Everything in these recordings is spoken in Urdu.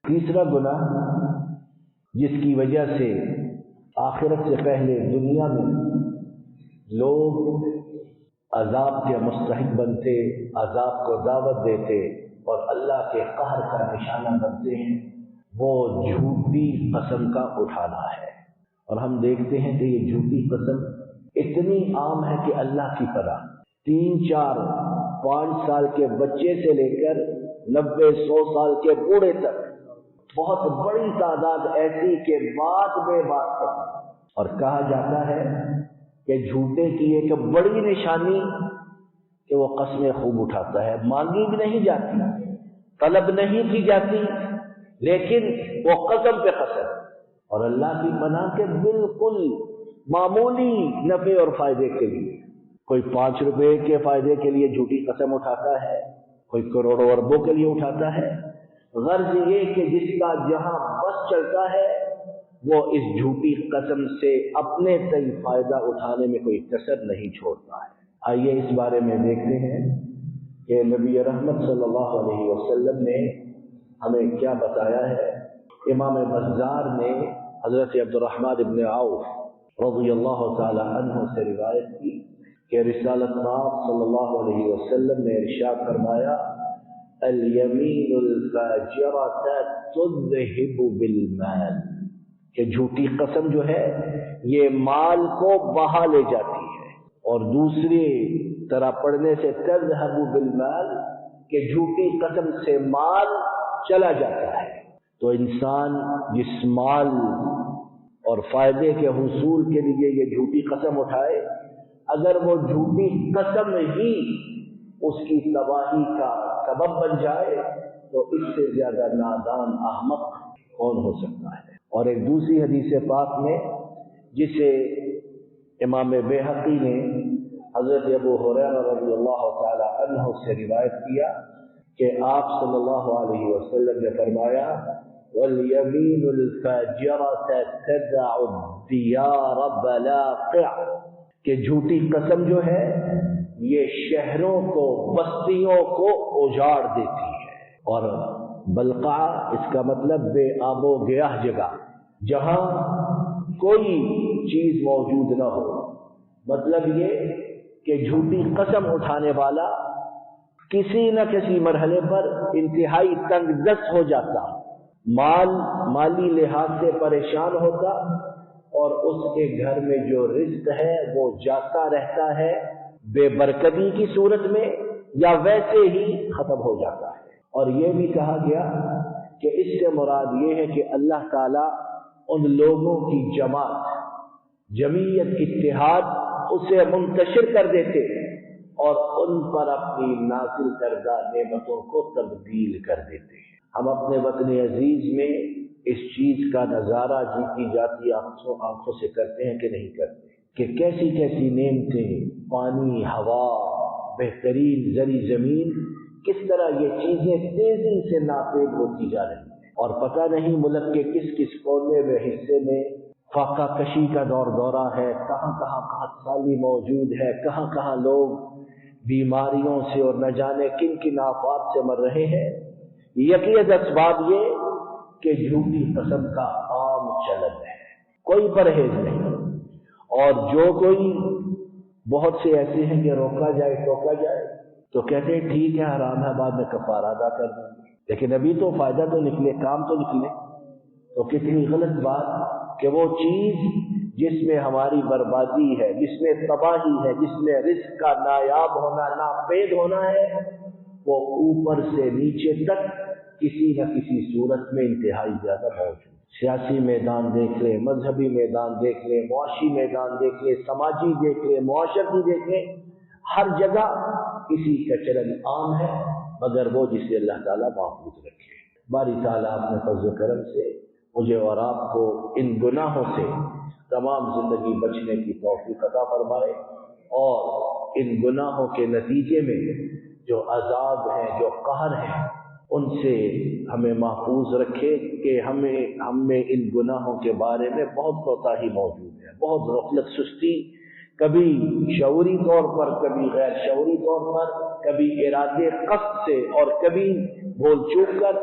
تیسرا گناہ جس کی وجہ سے آخرت سے پہلے دنیا میں لوگ عذاب کے مستحق بنتے، عذاب کو دعوت دیتے اور اللہ کے قہر کا نشانہ بنتے ہیں، وہ جھوٹی قسم کا اٹھانا ہے۔ اور ہم دیکھتے ہیں کہ یہ جھوٹی قسم اتنی عام ہے کہ اللہ کی پناہ 3، 4، 5 سال کے بچے سے لے کر 90، 100 سال کے بوڑھے تک بہت بڑی تعداد ایسی کہ بات بے بات کرتی۔ اور کہا جاتا ہے کہ جھوٹے کی ایک بڑی نشانی کہ وہ قسمیں خوب اٹھاتا ہے، مانگی بھی نہیں جاتی، طلب نہیں کی جاتی، لیکن وہ قسم پہ قسم، اور اللہ کی پناہ کے بالکل معمولی نفع اور فائدے کے لیے، کوئی 5 روپے کے فائدے کے لیے جھوٹی قسم اٹھاتا ہے، کوئی کروڑوں اربوں کے لیے اٹھاتا ہے۔ غرض یہ کہ جس کا جہاں بس چلتا ہے وہ اس جھوٹی قسم سے اپنے تئیں فائدہ اٹھانے میں کوئی کسر نہیں چھوڑتا ہے۔ آئیے اس بارے میں دیکھتے ہیں کہ نبی رحمت صلی اللہ علیہ وسلم نے ہمیں کیا بتایا ہے۔ امام بزار نے حضرت عبدالرحمن ابن عوف رضی اللہ تعالی عنہ سے روایت کی کہ رسالت پاک صلی اللہ علیہ وسلم نے ارشاد فرمایا، الیمین الفاجرۃ تذہب بالمال، کہ جھوٹی قسم جو ہے یہ مال کو بہا لے جاتی ہے، اور دوسری طرح پڑھنے سے تذہب بالمال کہ جھوٹی قسم سے مال چلا جاتا ہے۔ تو انسان جس مال اور فائدے کے حصول کے لیے یہ جھوٹی قسم اٹھائے، اگر وہ جھوٹی قسم ہی اس کی تباہی کا سبب بن جائے تو اس سے زیادہ نادان احمق کون ہو سکتا ہے۔ اور ایک دوسری حدیث پاک میں جسے امام بیہقی نے حضرت ابو ہریرہ رضی اللہ تعالی عنہ سے روایت کیا کہ آپ صلی اللہ علیہ وسلم نے فرمایا، وَالْيَمِينُ الْفَاجِرَةَ تَدَعُ الدِّيَارَ بَلَاقِعَ، کہ جھوٹی قسم جو ہے یہ شہروں کو، بستیوں کو اجاڑ دیتی ہے۔ اور بلقع اس کا مطلب بے آب و گیاہ جگہ، جہاں کوئی چیز موجود نہ ہو۔ مطلب یہ کہ جھوٹی قسم اٹھانے والا کسی نہ کسی مرحلے پر انتہائی تنگ دست ہو جاتا، مالی لحاظ سے پریشان ہوتا، اور اس کے گھر میں جو رزق ہے وہ جاتا رہتا ہے بے برکتی کی صورت میں، یا ویسے ہی ختم ہو جاتا ہے۔ اور یہ بھی کہا گیا کہ اس سے مراد یہ ہے کہ اللہ تعالیٰ ان لوگوں کی جمعیت، اتحاد اسے منتشر کر دیتے اور ان پر اپنی نازل کردہ نعمتوں کو تبدیل کر دیتے۔ ہم اپنے وطن عزیز میں اس چیز کا نظارہ جیتی جاتی آنکھوں سے کرتے ہیں کہ نہیں کرتے، کہ کیسی کیسی نعمتیں، پانی، ہوا، بہترین زرعی زمین، کس طرح یہ چیزیں تیزی سے ناپید ہوتی جا رہی ہیں، اور پتہ نہیں ملک کے کس کس کونے میں حصے میں فاقہ کشی کا دورہ ہے، کہاں کہاں قحط سالی موجود ہے، کہاں کہاں لوگ بیماریوں سے اور نہ جانے کن کن آفات سے مر رہے ہیں۔ یقیناً اسباب یہ کہ جھوٹی قسم کا عام چلن ہے، کوئی پرہیز نہیں، اور جو کوئی بہت سے ایسے ہیں کہ روکا جائے ٹوکا جائے تو کہتے ہیں ٹھیک ہے، حرام ہے، بعد میں کفارہ ادا کر دیں گے، لیکن ابھی تو فائدہ تو نکلے، کام تو نکلے۔ تو کتنی غلط بات کہ وہ چیز جس میں ہماری بربادی ہے، جس میں تباہی ہے، جس میں رزق کا نایاب ہونا، ناپید ہونا ہے، وہ اوپر سے نیچے تک کسی نہ کسی صورت میں انتہائی زیادہ موجود۔ سیاسی میدان دیکھ لیں، مذہبی میدان دیکھ لیں، معاشی میدان دیکھ لیں، سماجی دیکھ لیں، معاشرتی دیکھ لیں، ہر جگہ کسی کا چلن عام ہے مگر وہ جسے اللہ تعالیٰ محفوظ رکھے۔ باری تعالیٰ اپنے فضل و کرم سے مجھے اور آپ کو ان گناہوں سے تمام زندگی بچنے کی توفیق عطا فرمائے، اور ان گناہوں کے نتیجے میں جو عذاب ہیں، جو قہر ہیں، ان سے ہمیں محفوظ رکھے کہ ہم میں ان گناہوں کے بارے میں بہت کوتاہی موجود ہے، بہت غفلت، سستی، کبھی شعوری طور پر، کبھی غیر شعوری طور پر، کبھی ارادے قصد سے اور کبھی بھول چوک کر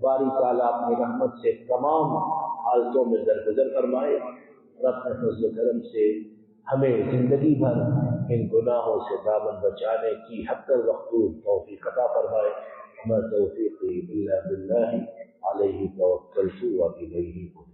باری تعالیٰ اپنی رحمت سے تمام حالتوں میں درگزر فرمائے اور اپنے فضل و کرم سے ہمیں زندگی بھر ان گناہوں سے دامن بچانے کی حتی الوقت توفیق عطا فرمائے. وما توفیقی الا باللہ علیہ توکلت والیہ انیب.